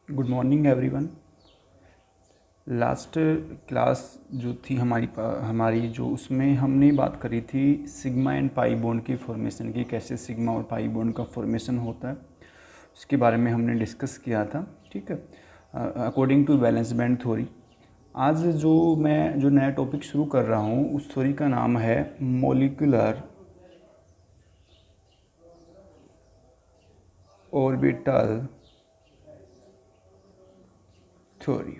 Good morning everyone. Last class जो थी हमारी जो उसमें हमने बात करी थी सिग्मा एंड पाई बॉन्ड की फॉर्मेशन की, कैसे सिग्मा और पाई बॉन्ड का फॉर्मेशन होता है उसके बारे में हमने डिस्कस किया था। ठीक है, according to valence band theory. आज जो नया टॉपिक शुरू कर रहा हूँ उस थ्योरी का नाम है molecular orbital theory.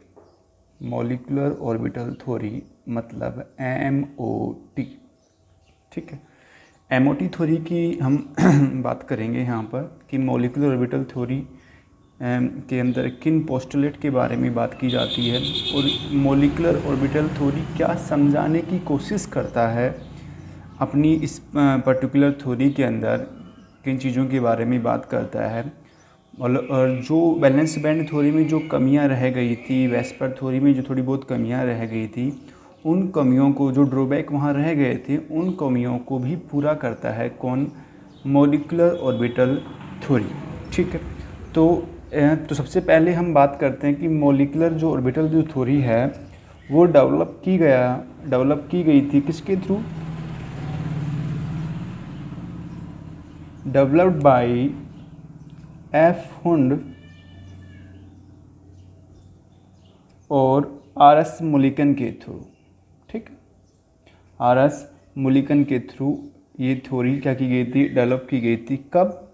Molecular orbital theory मतलब MOT। ठीक है, MOT थ्योरी की हम बात करेंगे यहाँ पर कि मॉलिक्यूलर ऑर्बिटल थ्योरी के अंदर किन पोस्टुलेट के बारे में बात की जाती है और मॉलिक्यूलर ऑर्बिटल थ्योरी क्या समझाने की कोशिश करता है अपनी इस पर्टिकुलर थ्योरी के अंदर, किन चीज़ों के बारे में बात करता है। और जो बैलेंस बैंड थ्योरी में जो कमियां रह गई थी, वेस्पर थ्योरी में जो थोड़ी बहुत कमियां रह गई थी, उन कमियों को, जो ड्रॉबैक वहाँ रह गए थे, उन कमियों को भी पूरा करता है कौन? Molecular orbital theory. ठीक है, तो सबसे पहले हम बात करते हैं कि मॉलिक्यूलर जो ऑर्बिटल जो थ्योरी है वो डेवलप की गई थी किसके through? Developed by F Hund और RS मुलिकन के थ्रू। ठीक, RS मुलिकन के थ्रू ये थ्योरी क्या की गई थी? डेवलप की गई थी। कब?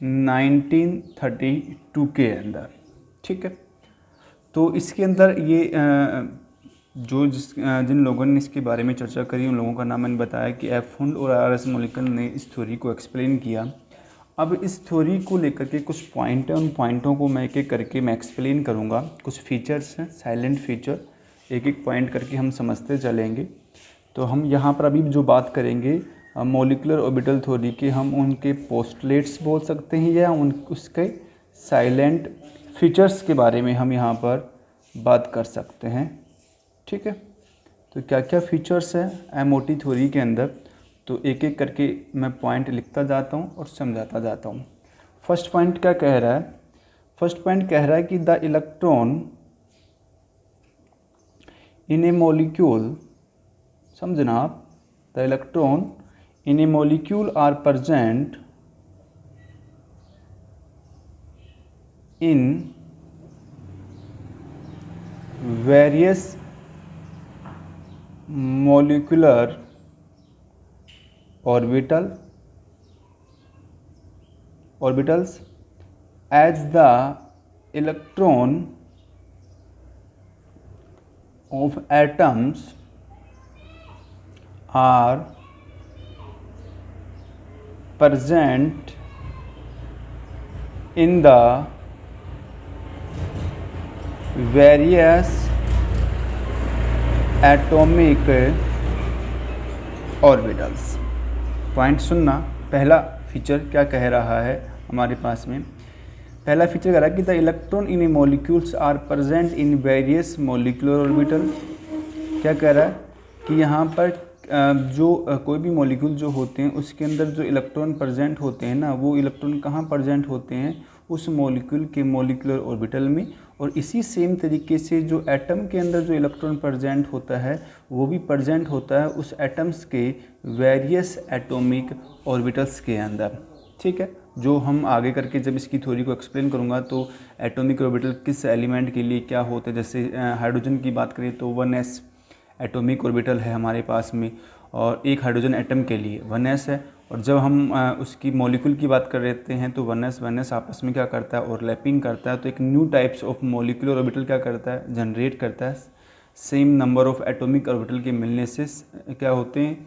1932 के अंदर। ठीक है, तो इसके अंदर ये जिन लोगों ने इसके बारे में चर्चा करी उन लोगों का नाम मैंने बताया कि एफ हुंड और RS मुलिकन ने इस थ्योरी को एक्सप्लेन किया। अब इस थ्योरी को लेकर के कुछ पॉइंट हैं, उन पॉइंटों को मैं एक एक करके मैं एक्सप्लेन करूँगा। कुछ फीचर्स हैं, साइलेंट फीचर, एक एक पॉइंट करके हम समझते चलेंगे। तो हम यहाँ पर अभी जो बात करेंगे मॉलिक्यूलर ऑर्बिटल थ्योरी के, हम उनके पोस्टुलेट्स बोल सकते हैं या उसके साइलेंट फीचर्स के बारे में हम यहाँ पर बात कर सकते हैं। ठीक है, तो क्या क्या फीचर्स हैं MOT थ्योरी के अंदर, तो एक एक करके मैं पॉइंट लिखता जाता हूँ और समझाता जाता हूँ। फर्स्ट पॉइंट क्या कह रहा है? फर्स्ट पॉइंट कह रहा है कि the electron in a molecule, समझना आप, the electron in a molecule are present in various molecular orbitals as the electron of atoms are present in the various atomic orbitals. Point सुनना, पहला feature क्या कह रहा है हमारे पास में? पहला फीचर कह रहा है कि the electron in a molecules are present in various molecular orbital. क्या कह रहा है कि यहाँ पर कोई भी मॉलिक्यूल जो होते हैं उसके अंदर जो इलेक्ट्रॉन प्रेजेंट होते हैं ना, वो इलेक्ट्रॉन कहाँ प्रेजेंट होते हैं? उस मॉलिक्यूल के मॉलिक्यूलर ऑर्बिटल में। और इसी सेम तरीके से जो एटम के अंदर जो इलेक्ट्रॉन प्रेजेंट होता है वो भी प्रेजेंट होता है उस एटम्स के वेरियस एटॉमिक ऑर्बिटल्स के अंदर। ठीक है, जो हम आगे करके जब इसकी थ्योरी को एक्सप्लेन करूँगा तो एटॉमिक ऑर्बिटल किस एलिमेंट के लिए क्या होता है, जैसे हाइड्रोजन की बात करें तो 1s एटॉमिक ऑर्बिटल है हमारे पास में, और एक हाइड्रोजन एटम के लिए 1s है। और जब हम उसकी मॉलिक्यूल की बात कर रहे हैं तो 1s आपस में क्या करता है? ओवरलैपिंग करता है। तो एक new types of molecular orbital क्या करता है? जनरेट करता है। Same number of atomic orbital के मिलने से क्या होते हैं?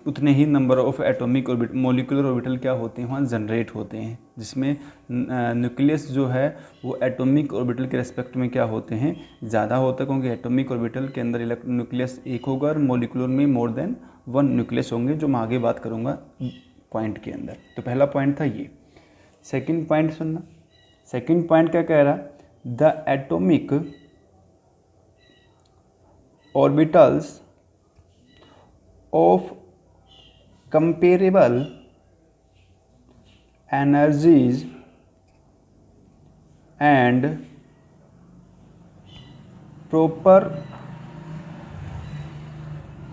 उतने ही number of atomic molecular orbital क्या होते हैं? वहाँ जनरेट होते हैं, जिसमें न्यूक्लियस जो है वो एटॉमिक ऑर्बिटल के रेस्पेक्ट में क्या होते हैं? ज़्यादा होता है, क्योंकि एटॉमिक ऑर्बिटल के अंदर न्यूक्लियस एक होगा और मॉलिक्यूलर में मोर देन 1 न्यूक्लियस होंगे, जो मैं आगे बात करूँगा पॉइंट के अंदर। तो पहला पॉइंट था ये। सेकंड पॉइंट सुनना, सेकंड पॉइंट क्या कह रहा? The atomic orbitals of comparable energies and proper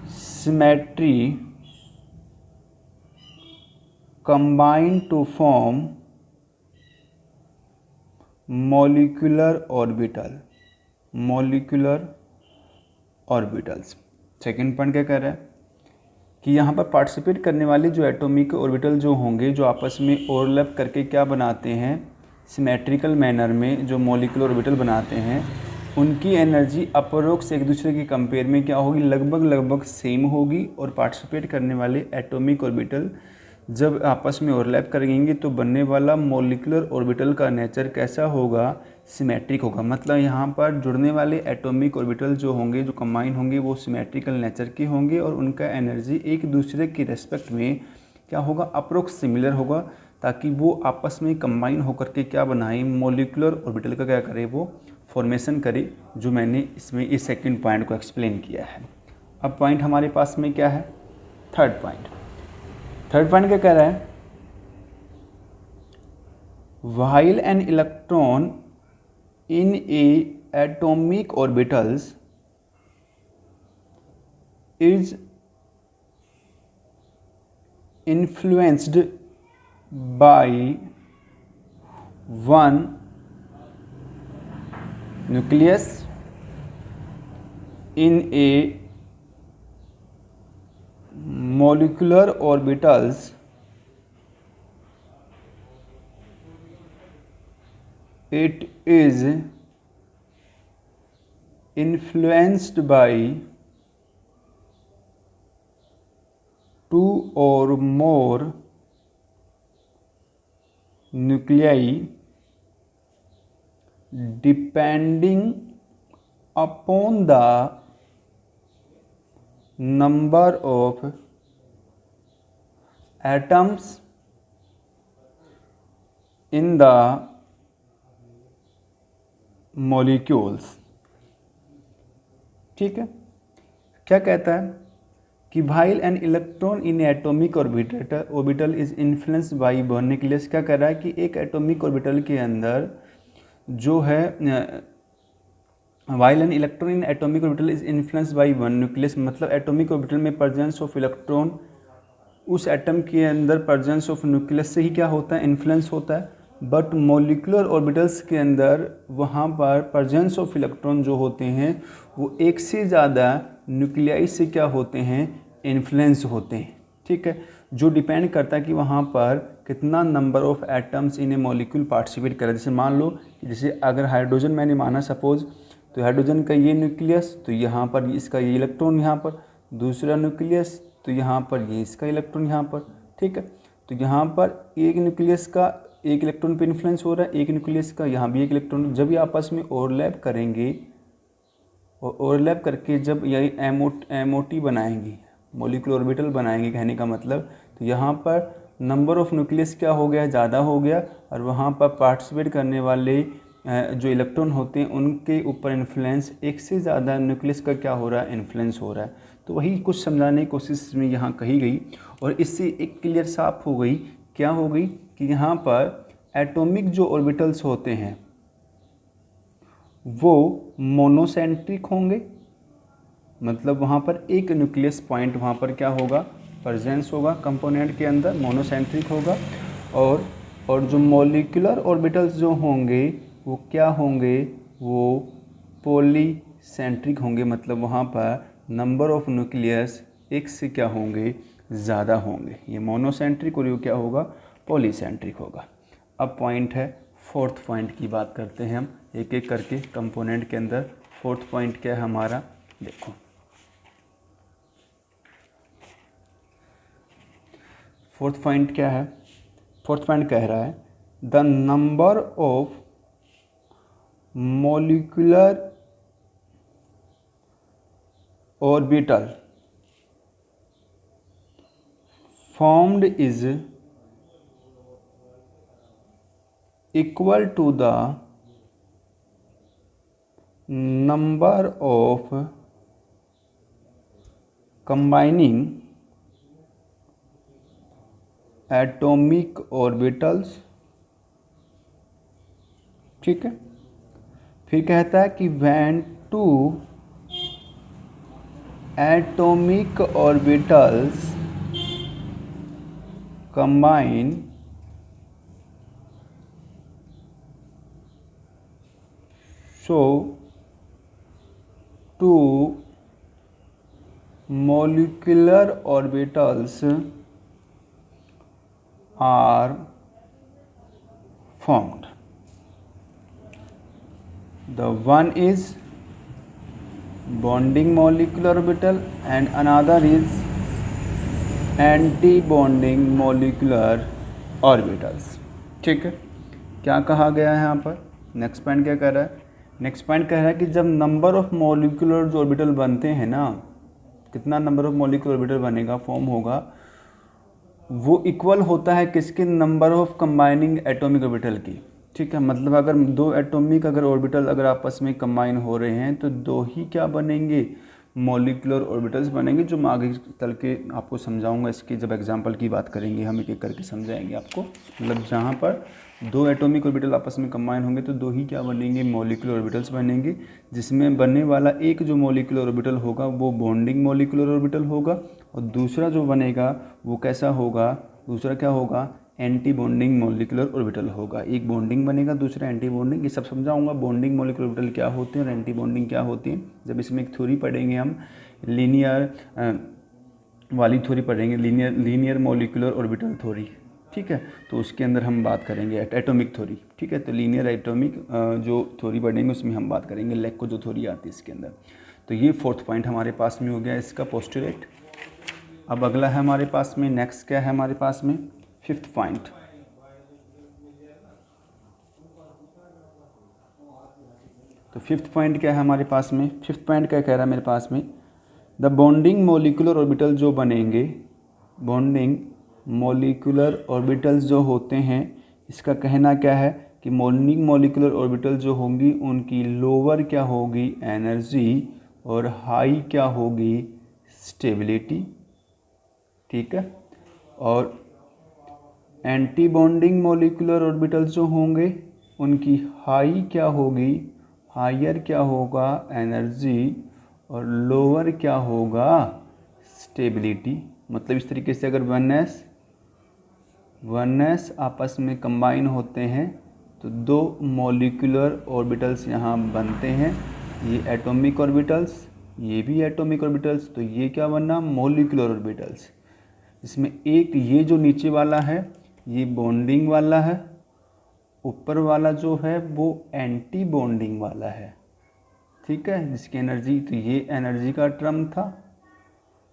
symmetry combine to form molecular orbitals। Second point क्या कह रहा है कि यहाँ पर पार्टिसिपेट करने वाले जो एटॉमिक ऑर्बिटल जो होंगे, जो आपस में ओवरलैप करके क्या बनाते हैं, सिमेट्रिकल मैनर में जो मॉलिक्यूलर ऑर्बिटल बनाते हैं, उनकी एनर्जी अप्रोक्स एक दूसरे के कंपेयर में क्या होगी, लगभग सेम होगी। और पार्टिसिपेट करने वाले एटॉमिक ऑर्बिटल जब आपस में ओवरलैप करेंगे तो बनने वाला मॉलिक्यूलर ऑर्बिटल का नेचर कैसा होगा, सिमेट्रिक होगा। मतलब यहाँ पर जुड़ने वाले एटॉमिक ऑर्बिटल जो होंगे, जो कंबाइन होंगे, वो सिमेट्रिकल नेचर के होंगे और उनका एनर्जी एक दूसरे के रेस्पेक्ट में क्या होगा, अप्रोक्स सिमिलर होगा, ताकि वो आपस में कंबाइन होकर के क्या बनाए, मॉलिक्यूलर ऑर्बिटल का क्या करे, वो फॉर्मेशन करे, जो मैंने इसमें इस सेकंड पॉइंट को एक्सप्लेन किया है। अब पॉइंट हमारे पास में क्या है, थर्ड पॉइंट क्या कह रहा है, while an electron in a atomic orbitals is influenced by one nucleus in a molecular orbitals, it is influenced by two or more nuclei depending upon the number of atoms in the molecules। ठीक है, क्या कहता है कि while an electron in atomic orbital is influenced by one nucleus. क्या कह रहा है कि एक एटॉमिक ऑर्बिटल के अंदर जो है, while an electron in atomic orbital is influenced by one nucleus, मतलब एटॉमिक ऑर्बिटल में प्रेजेंस ऑफ इलेक्ट्रॉन, उस एटम के अंदर प्रेजेंस ऑफ न्यूक्लियस से ही क्या होता है, इन्फ्लुएंस होता है। बट मॉलिक्यूलर ऑर्बिटल्स के अंदर वहाँ पर प्रेजेंस ऑफ इलेक्ट्रॉन जो होते हैं वो एक से ज़्यादा न्यूक्लियाई से क्या होते हैं, इन्फ्लुएंस होते हैं। ठीक है, जो डिपेंड करता है कि वहाँ पर कितना number of atoms in a molecule participate करे। जैसे मान लो, जैसे अगर हाइड्रोजन मैंने माना सपोज, तो हाइड्रोजन का ये न्यूक्लियस, तो यहाँ पर इसका ये इलेक्ट्रॉन यहाँ पर, दूसरा न्यूक्लियस तो यहाँ पर ये इसका इलेक्ट्रॉन यहाँ पर। ठीक है, तो यहाँ पर एक न्यूक्लियस का एक इलेक्ट्रॉन पे इन्फ्लुएंस हो रहा है, एक न्यूक्लियस का यहाँ भी एक इलेक्ट्रॉन। जब ये आपस में ओवरलैप करेंगे और ओवरलैप करके जब ये एमओटी बनाएंगे, मॉलिक्यूलर ऑर्बिटल बनाएंगे, कहने का मतलब, तो यहाँ पर नंबर ऑफ न्यूक्लियस क्या हो गया, ज़्यादा हो गया, और वहाँ पर पार्टिसिपेट करने वाले जो इलेक्ट्रॉन होते हैं उनके ऊपर इन्फ्लुएंस, एक से ज़्यादा न्यूक्लियस का क्या हो रहा है, इन्फ्लुएंस हो रहा है। तो वही कुछ समझाने की कोशिश में यहाँ कही गई, और इससे एक क्लियर साफ हो गई, क्या हो गई कि यहाँ पर एटॉमिक जो ऑर्बिटल्स होते हैं वो मोनोसेंट्रिक होंगे, मतलब वहाँ पर एक न्यूक्लियस पॉइंट वहाँ पर क्या होगा, प्रेजेंस होगा कंपोनेंट के अंदर, मोनोसेंट्रिक होगा। और जो मॉलिक्यूलर ऑर्बिटल्स जो होंगे वो क्या होंगे, वो पॉलीसेंट्रिक होंगे, मतलब वहाँ पर नंबर ऑफ न्यूक्लियस एक से क्या होंगे, ज़्यादा होंगे। ये मोनोसेंट्रिक और ये क्या होगा, पॉलीसेंट्रिक होगा। अब पॉइंट है, फोर्थ पॉइंट की बात करते हैं हम एक एक करके कंपोनेंट के अंदर। फोर्थ पॉइंट क्या है हमारा, देखो फोर्थ पॉइंट क्या है। फोर्थ पॉइंट कह रहा है the number of molecular orbital formed is equal to the number of combining atomic orbitals ठीक है। फिर कहता है कि when two atomic orbitals combine so two molecular orbitals are formed. The one is bonding molecular orbital and another is anti-bonding molecular orbitals. ठीक है, क्या कहा गया है यहाँ पर? नेक्स्ट पॉइंट क्या कह रहा है? नेक्स्ट पॉइंट कह रहा है कि जब नंबर ऑफ मॉलिक्यूलर जो ऑर्बिटल बनते हैं ना, कितना नंबर ऑफ मॉलिक्यूलर ऑर्बिटल बनेगा, फॉर्म होगा, वो इक्वल होता है किसके? Number of combining atomic orbital की। ठीक है, मतलब अगर दो एटॉमिक अगर ऑर्बिटल अगर आपस में कंबाइन हो रहे हैं तो दो ही क्या बनेंगे? मॉलिक्यूलर ऑर्बिटल्स बनेंगे, जो मैं आगे चल के आपको समझाऊंगा। इसकी जब एग्जांपल की बात करेंगे हम एक एक करके समझाएंगे आपको। मतलब जहाँ पर दो एटॉमिक ऑर्बिटल आपस में कंबाइन होंगे तो दो ही क्या बनेंगे? मॉलिक्यूलर ऑर्बिटल्स बनेंगे, जिसमें बनने वाला एक जो मॉलिक्यूलर ऑर्बिटल होगा वो बॉन्डिंग मॉलिक्यूलर ऑर्बिटल होगा, और दूसरा जो बनेगा वो कैसा होगा? दूसरा क्या होगा? एंटी बॉन्डिंग मॉलिक्यूलर ऑर्बिटल होगा। एक बॉन्डिंग बनेगा, दूसरा एंटी बॉन्डिंग। ये सब समझाऊंगा, बॉन्डिंग मॉलिक्यूलर ऑर्बिटल क्या होते हैं और एंटी बॉन्डिंग क्या होती है। जब इसमें एक थ्योरी पढ़ेंगे हम, लीनियर वाली थ्योरी पढ़ेंगे, लीनियर मॉलिक्यूलर ऑर्बिटल थ्योरी। ठीक है, तो उसके अंदर हम बात करेंगे एटॉमिक थ्योरी। ठीक है, तो लीनियर एटॉमिक जो थ्योरी पढ़ेंगे उसमें हम बात करेंगे लेग को जो थ्योरी आती है इसके अंदर। तो ये फोर्थ पॉइंट हमारे पास में हो गया इसका पोस्टुलेट। अब अगला है हमारे पास में, नेक्स्ट क्या है हमारे पास में? Fifth point. तो फिफ्थ पॉइंट क्या है हमारे पास में? फिफ्थ पॉइंट क्या कह रहा है मेरे पास में? द बॉन्डिंग मॉलिक्यूलर ऑर्बिटल जो बनेंगे, बॉन्डिंग मॉलिक्यूलर ऑर्बिटल्स जो होते हैं, इसका कहना क्या है कि बॉन्डिंग मॉलिक्यूलर ऑर्बिटल जो होंगी उनकी लोअर क्या होगी? एनर्जी, और हाई क्या होगी? स्टेबिलिटी। ठीक है, और एंटी बॉन्डिंग मॉलिक्यूलर ऑर्बिटल्स जो होंगे उनकी हाई क्या होगी? हायर क्या होगा? एनर्जी, और लोअर क्या होगा? स्टेबिलिटी। मतलब इस तरीके से अगर वन एस आपस में कंबाइन होते हैं तो दो मॉलिक्यूलर ऑर्बिटल्स यहाँ बनते हैं। ये एटॉमिक ऑर्बिटल्स, ये भी एटॉमिक ऑर्बिटल्स, तो ये क्या बना? Molecular orbitals. इसमें एक ये जो नीचे वाला है ये बॉन्डिंग वाला है, ऊपर वाला जो है वो एंटी बॉन्डिंग वाला है। ठीक है, जिसकी एनर्जी, तो ये एनर्जी का टर्म था,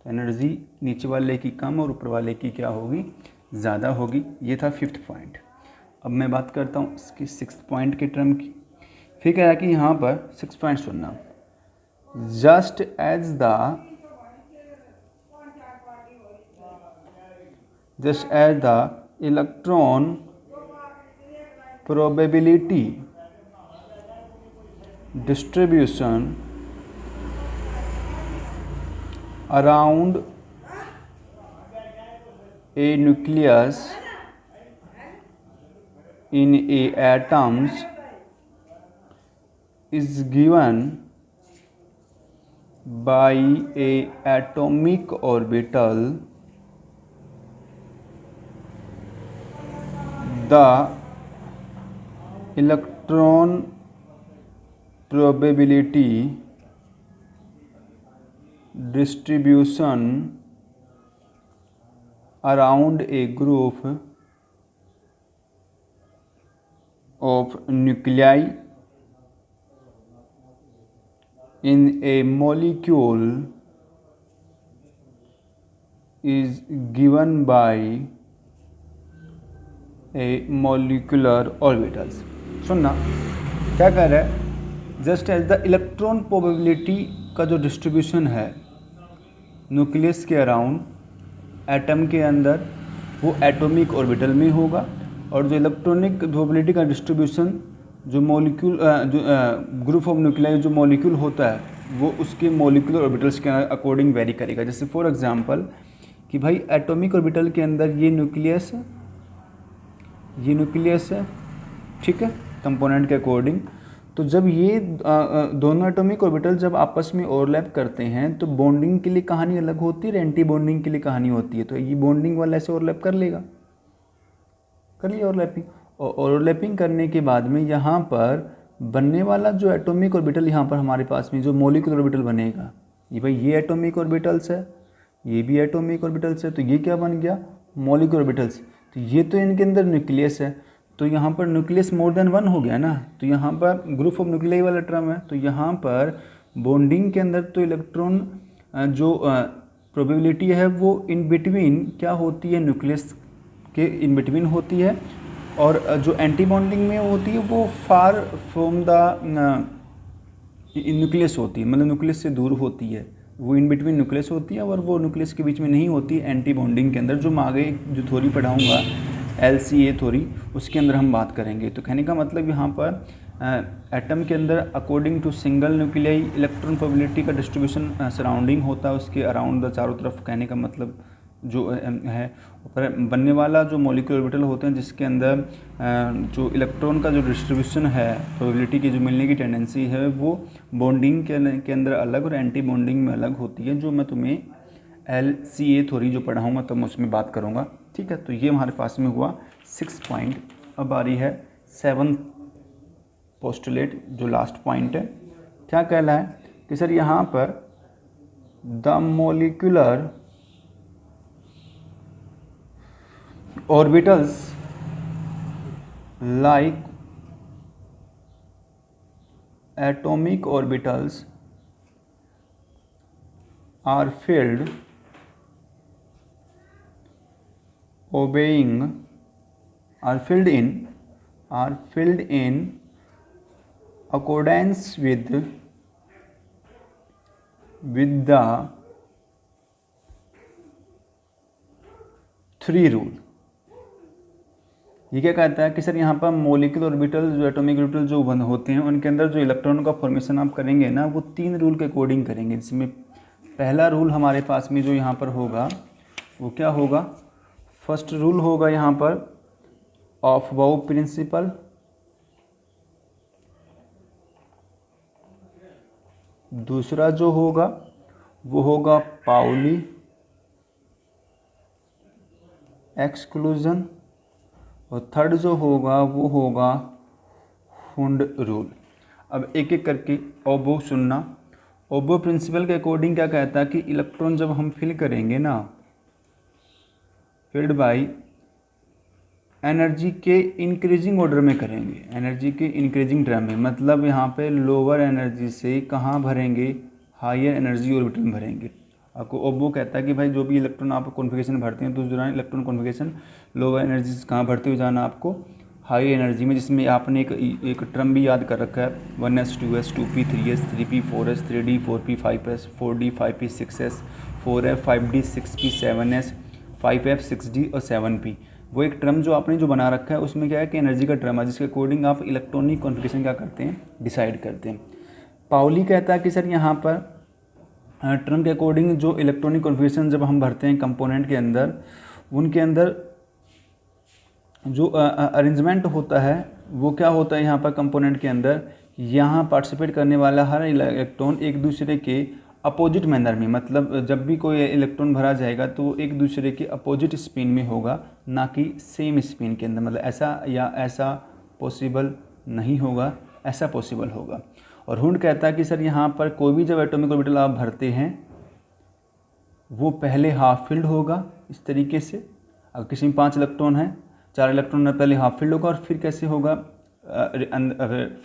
तो एनर्जी नीचे वाले की कम और ऊपर वाले की क्या होगी? ज़्यादा होगी। ये था फिफ्थ पॉइंट। अब मैं बात करता हूँ इसकी सिक्स्थ पॉइंट के टर्म की। फिर क्या है कि यहाँ पर सिक्स पॉइंट सुनना, just as the electron probability distribution around a nucleus in a atoms is given by a atomic orbital, the electron probability distribution around a group of nuclei in a molecule is given by a molecular orbitals। सुनना क्या कह रहा है? Just as the electron probability का जो distribution है nucleus के around, atom के अंदर, वो एटॉमिक ऑर्बिटल में होगा, और जो इलेक्ट्रॉनिक प्रोबेबिलिटी का डिस्ट्रीब्यूशन जो मॉलिक्यूल जो ग्रुप ऑफ न्यूक्लियाई जो मॉलिक्यूल होता है वो उसके मॉलिक्यूलर ऑर्बिटल्स के अकॉर्डिंग वेरी करेगा। जैसे फॉर एग्जांपल कि भाई एटॉमिक ऑर्बिटल के अंदर ये न्यूक्लियस है, ठीक है, कंपोनेंट के अकॉर्डिंग। तो जब ये दोनों एटॉमिक ऑर्बिटल जब आपस में ओवरलैप करते हैं तो बॉन्डिंग के लिए कहानी अलग होती है, एंटी बॉन्डिंग के लिए कहानी होती है। तो ये बॉन्डिंग वाला ऐसे ओवरलैप कर लिया ओवरलैपिंग, और ओवरलैपिंग करने के बाद में यहाँ पर बनने वाला जो एटॉमिक ऑर्बिटल यहाँ पर हमारे पास में जो मॉलिक्यूलर ऑर्बिटल बनेगा, ये भाई ये एटॉमिक ऑर्बिटल्स है, ये भी एटॉमिक ऑर्बिटल्स है, तो ये क्या बन गया, मॉलिक्यूलर ऑर्बिटल्स। तो ये तो इनके अंदर न्यूक्लियस है, तो यहाँ पर न्यूक्लियस मोर देन वन हो गया ना, तो यहाँ पर ग्रुप ऑफ न्यूक्लियाई वाला टर्म है। तो यहाँ पर बॉन्डिंग के अंदर तो इलेक्ट्रॉन जो प्रोबेबिलिटी है वो इन बिटवीन क्या होती है, न्यूक्लियस के इन बिटवीन होती है, और जो एंटी बॉन्डिंग में होती है वो फार फ्रॉम द न्यूक्लियस होती है, मतलब न्यूक्लियस से दूर होती है, वो इन बिटवीन न्यूक्लियस होती है और वो न्यूक्लियस के बीच में नहीं होती एंटी बॉन्डिंग के अंदर, जो मैं आगे जो थ्योरी पढ़ाऊँगा LCA थ्योरी, उसके अंदर हम बात करेंगे। तो कहने का मतलब यहाँ पर एटम के अंदर according to single nuclei electron probability का डिस्ट्रीब्यूशन सराउंडिंग होता है उसके अराउंड द चारों तरफ। कहने का मतलब जो है पर बनने वाला जो मॉलिक्यूलर ऑर्बिटल होते हैं जिसके अंदर जो इलेक्ट्रॉन का जो डिस्ट्रीब्यूशन है, प्रोबेबिलिटी की जो मिलने की टेंडेंसी है वो बॉन्डिंग के अंदर अलग और एंटी बॉन्डिंग में अलग होती है, जो मैं तुम्हें LCA थ्योरी जो पढ़ाऊँगा तब मैं उसमें बात करूँगा। ठीक है, तो ये हमारे पास में हुआ 6 पॉइंट। अब आ रही है 7 पोस्टुलेट, जो लास्ट पॉइंट है। क्या कहला है कि सर यहाँ पर the molecular orbitals like atomic orbitals are filled in accordance with the 3 rule. ये क्या कहता है कि सर यहाँ पर मॉलिक्यूलर ऑर्बिटल जो एटॉमिक ऑर्बिटल जो बंद होते हैं उनके अंदर जो इलेक्ट्रॉन का फॉर्मेशन आप करेंगे ना, वो 3 रूल के अकॉर्डिंग करेंगे। जिसमें पहला रूल हमारे पास में जो यहाँ पर होगा वो क्या होगा, फर्स्ट रूल होगा यहाँ पर ऑफ बाउ प्रिंसिपल। दूसरा जो होगा वो होगा पाउली एक्सक्लूजन, और थर्ड जो होगा वो होगा हुंड रूल। अब एक एक करके ओबो सुनना। ओबो प्रिंसिपल के अकॉर्डिंग क्या कहता है कि इलेक्ट्रॉन जब हम फिल करेंगे ना, फिल्ड बाय एनर्जी के इंक्रीजिंग ऑर्डर में करेंगे, एनर्जी के इंक्रीजिंग टर्म में, मतलब यहाँ पे लोअर एनर्जी से कहाँ भरेंगे, हायर एनर्जी ऑर्बिटल में भरेंगे। आपको ओबो कहता है कि भाई जो भी इलेक्ट्रॉन आप कॉन्फ़िगरेशन भरते हैं तो उस दौरान इलेक्ट्रॉन कॉन्फ़िगरेशन लोअर एनर्जी से कहाँ भरते हुए जाना आपको, हाई एनर्जी में, जिसमें आपने एक टर्म भी याद कर रखा है 1s 2s 2p 3s 3p 4s 3d 4p 5s 4d 5p 6s 4f 5d 6p 7s 5f 6d और 7p। वो एक टर्म जो आपने जो बना रखा है उसमें क्या है कि एनर्जी का टर्म है जिसके अकॉर्डिंग आप इलेक्ट्रॉनिक कॉन्फ़िगरेशन क्या करते हैं, डिसाइड करते हैं। पाउली कहता है कि सर यहाँ पर टर्म के अकॉर्डिंग जो इलेक्ट्रॉनिक कॉन्फ़िगरेशन जब हम भरते हैं कंपोनेंट के अंदर, उनके अंदर जो अरेंजमेंट होता है वो क्या होता है यहाँ पर कंपोनेंट के अंदर, यहाँ पार्टिसिपेट करने वाला हर इलेक्ट्रॉन एक दूसरे के अपोजिट मैनर में, मतलब जब भी कोई इलेक्ट्रॉन भरा जाएगा तो वो एक दूसरे के अपोजिट स्पिन में होगा, ना कि सेम स्पिन के अंदर। मतलब ऐसा या ऐसा पॉसिबल नहीं होगा, ऐसा पॉसिबल होगा। और हुंड कहता है कि सर यहाँ पर कोई भी जब एटॉमिक ऑर्बिटल आप भरते हैं वो पहले हाफ फिल्ड होगा इस तरीके से। अगर किसी में 5 इलेक्ट्रॉन है, 4 इलेक्ट्रॉन पहले हाफ फिल्ड होगा और फिर कैसे होगा,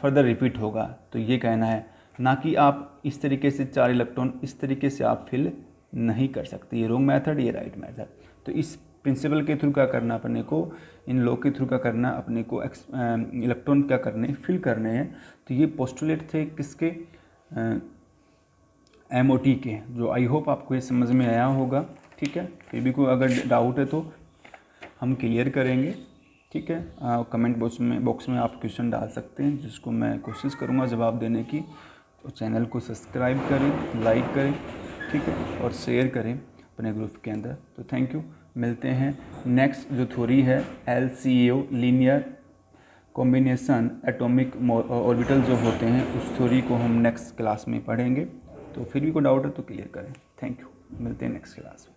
फर्दर रिपीट होगा। तो ये कहना है, ना कि आप इस तरीके से 4 इलेक्ट्रॉन इस तरीके से आप फिल नहीं कर सकते। ये रॉन्ग मेथड, ये राइट मेथड। तो इस प्रिंसिपल के थ्रू क्या करना अपने को, इन लॉ के थ्रू क्या करना अपने को, इलेक्ट्रॉन क्या करने, फिल करने हैं। तो ये पोस्टुलेट थे किसके, MOT के, जो आई होप आपको ये समझ में आया होगा। ठीक है, फिर भी कोई अगर डाउट है तो हम क्लियर करेंगे। ठीक है, कमेंट बॉक्स में आप क्वेश्चन डाल सकते हैं जिसको मैं कोशिश करूँगा जवाब देने की। तो चैनल को सब्सक्राइब करें, लाइक करें, ठीक है, और शेयर करें अपने ग्रुप के अंदर। तो थैंक यू, मिलते हैं नेक्स्ट जो थ्योरी है LCAO linear combination atomic orbital जो होते हैं उस थ्योरी को हम नेक्स्ट क्लास में पढ़ेंगे। तो फिर भी कोई डाउट है तो क्लियर करें। थैंक यू, मिलते हैं नेक्स्ट क्लास में।